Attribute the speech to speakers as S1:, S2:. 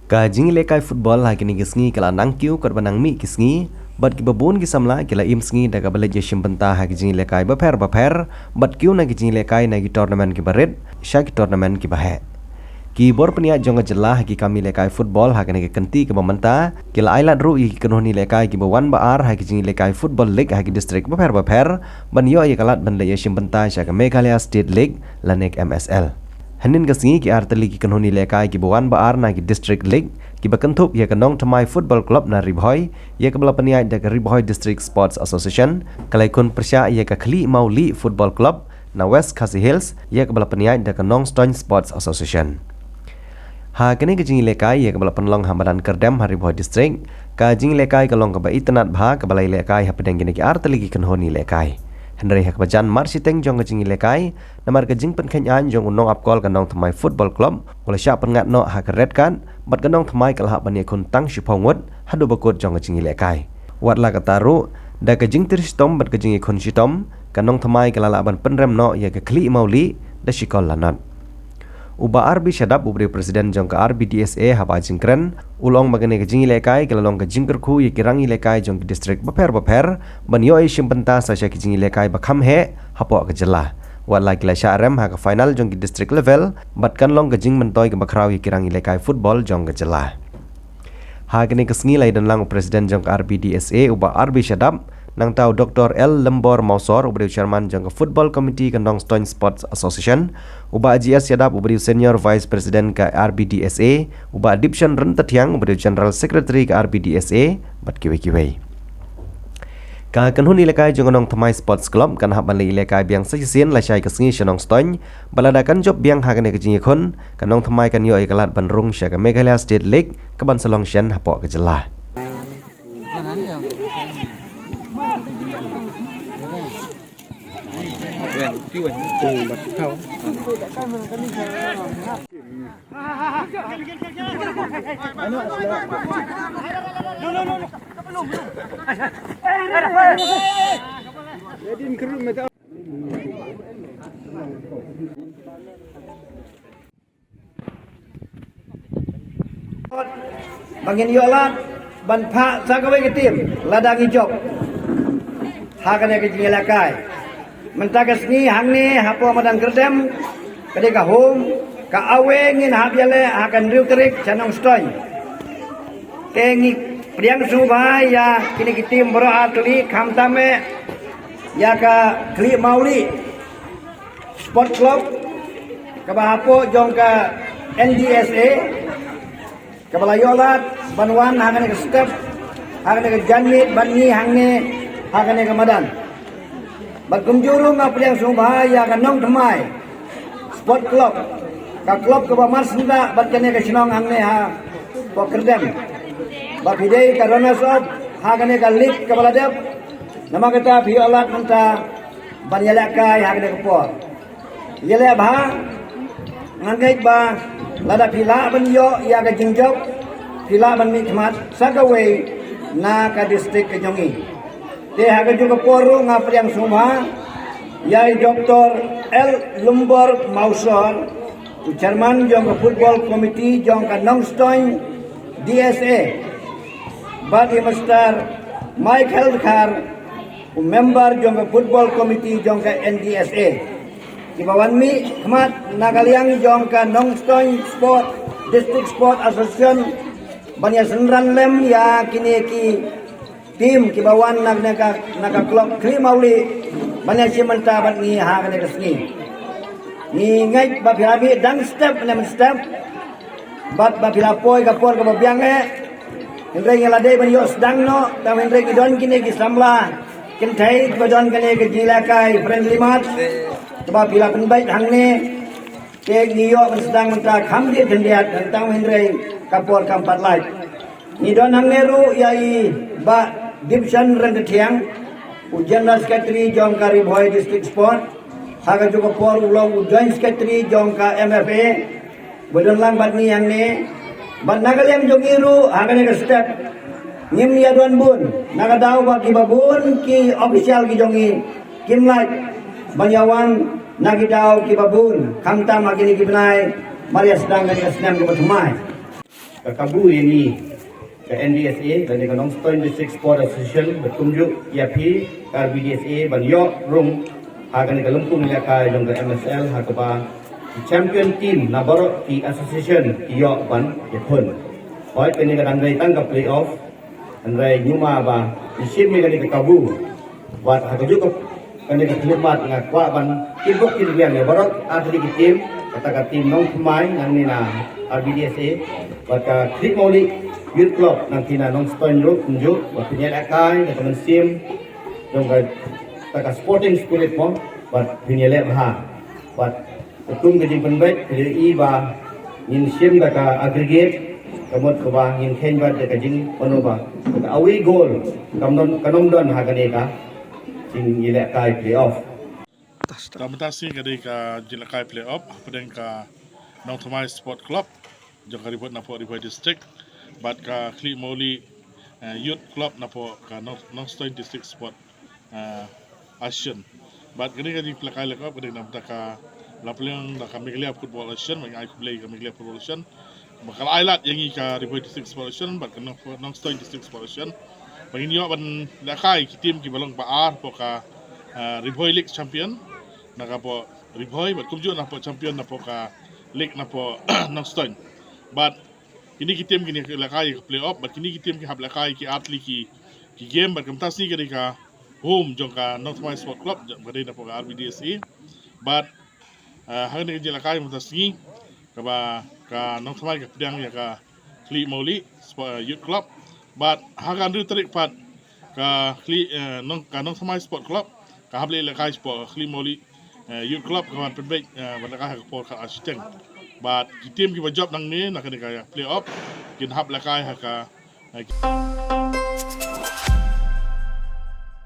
S1: Ka jing lekai football ha kini gisngi kala nangkiu kor banang mi gisngi bat ki babun ki samla kila im sngi daga bale jeshim benta ha ki jing lekai baper bat kiu na ki jing lekai na ki tournament ki baret sha ki tournament ki bahe ki bor penia jonga jelah ki kami lekai football ha kini kenti ke bamenta kila ailat ru ki kenoni lekai ki bawan baar ha ki jing lekai football league ha ki district baper ban yo ye kalat ban le jeshim benta sha ka Meghalaya State League lanek MSL Hanin kasngi ki artali ki kanhoni lekai ki bawan baar na ki district league ki bakantup ya kanong Tamai football club na Ribhoy ya kabala paniai da Ribhoy District Sports Association kalai kun persya ya ka Khli Mauli football club na West Khasi Hills ya kabala paniai da kanong Stone Sports Association ha kini ki jingi lekai ya kabala panlong hamadan Kerdem ha Ribhoy district ka jingi lekai kalong ka ba itanat bha kabala lekai ha pedang ki artali ki kanhoni lekai Henry Hakbajan Marsiteng jong kajing lekai namar kajing penkenyan jong unong apkol kanong Tamai football club wala sya pengat no ha red card bat kanong Tamai kalha bani kun tang shipongwat hadu bakut jong kajing lekai wat la kataru da kajing tiristom bat kajing kun shitom kanong Tamai kalala ban penrem no ya ka Khli Mauli da shikol lanat Uba RB Shadap ubri presiden jong ka RBDSA haba jingkren ulong magane ka jingi lekai kalalong ka jingker khu ye kirangi lekai jong ki district baper ban yo ai shimpenta sa sya ki jingi lekai bakham he hapo ka jela wala kila sya rem ha ka final jong ki district level bat kan long ka jing mentoi ka bakrau ye kirangi lekai football jong ka jela ha kene ka sngi lai dan lang presiden jong ka RBDSA uba RB Shadap nang tau Dr. L. Lembor Mausor ubri chairman jong football committee kanong Stone Sports Association uba GS Yadap ubri senior vice president ka RBDSA uba Dipshan Rentatiang ubri general secretary ka RBDSA bat kiwe ka kanhuni lekai jong kanong Tamai Sports Club kan haban le lekai biang sesien la syai kasngi shanong Stone baladakan job biang hagane ka jingi khon kanong Tamai kan yo ikalat banrung sya ka Meghalaya State League ka ban salong shen hapo ka jelah
S2: Bangin yolat ban pha sagawe ke tim ladangi job hakane ke jingelakai mentagas ni hangne hapo madan Kerdem kadeka home ka awe ngin habiale akan riutrik chanong Stone kengi priang subha ya kini tim bro atli khamtame ya ka Khli Mauli sport club ka bahapo jong ka NDSA ka balayolat banwan hangane ka step hangane ka janit banni hangne hangane ka madan Bagumjuru nga priang subha ya ka nong Tamai sport club ka club ka bamar senda bat kane ka sinong hangne ha po Kerdem ba pidei ka runners up hangane ka league ka baladep nama kata biolat menta banyalakai hangane ka po yele ba ngangai ba lada pila ban yo ya ka jingjok pila ban mi khmat sagawe na ka district ka jongi te haga juga poru nga priang sumha yai Dr. L. Lembor Mausor chairman jong football committee jong ka Nongstoin DSA bagi Mr. Michael Khar member jong football committee jong ka NDSA kibawan mi khmat nagaliang jong ka Nongstoin Sport District Sport Association banya senran lem ya kini ki tim kibawan naga klub Khli Mauli banyak si menta bat ni ha kana kesni ni ngai ba birabi dan step bat ba birapoi ka por ka biang Hendra ngala dei ban yo sedang no ta Hendra ki don kini ki samla kin thai ba don kene ke jilakai friendly match ba bila penbai hangne ke ni yo ban sedang menta kham di dendiat tentang Hendra ka por ka empat lai ni don hangne ru yai ba Dipshan Rentatiang General Secretary jong ka Ribhoy District Sport haga juga por ulong Joint Secretary jong ka MFA bodon lang bat ni yang ne bat nagalem jong iru haga ne step ngim ya don bun naga daw ba ki babun ki official ki jongi kim lai banyawan nagi daw ki babun kamta magini ki benai Maria sedang ka senam ki batumai kabu ini ke NDSA dan dengan Nongstoin District Sport Association bertunjuk IAP ke RBDSA ban yok rung hagan ke lempung lekai dong ke MSL hakaba champion team na borok di association yok ban yepun oi kini kadang rai tangkap playoff dan rai nyuma ba isim ni kani ke kabu buat hakajuk ke kani ke khidmat ngakwa ban kibok kilbian ya borok atlet tim kata tim nong pemain yang ni na RBDSA baka klik moli youth club nanti na Nongstoin Road tunjuk waktu akai dan teman sim dong ka sporting spirit mo buat pinyelek bah buat ketum gejing penbaik kli ba in sim ka aggregate kamot ko ba in ken ba ka jing ono ba away goal kanom don hagane ka sing yelek kai playoff
S3: Tamatasi kadai ka jilakai playoff pedeng ka Nong Thamai Sport Club jangka ribut napo Ribai District bat ka Klik Moli Youth Club napo ka Nongstoin District Sport Asian bat kadai ka jilakai lekop kadai namta ka laplang da ka Meghalaya Football Asian mengai ku play ka Meghalaya Football Asian bakal ailat yang ka Ribai District Sport Asian bat ka Nongstoin District Sport Asian bagi yo ban lakai ki tim ki balong baar po ka Ribai League Champion nakapo Ribai bat kumju napo champion napo ka League napo Nongstoin but kini kita tim kini lakai ke playoff but kini kita tim ki hab lakai ki atli ki game but kamtas ni ka home jong ka Nong Thamai Sport Club badai napo ka RBDSA but hang ni lakai kamtas ni ka Nong Thamai ka pedang ya ka Klik Moli Youth Club but hagan du tarik pat ka Nong Thamai Sport Club ka hab lakai sport Klik Moli Youth Club kawan penbaik bandar ka por ka asisten but tim ki job nang ni nak kena playoff kin hab lakai ha ka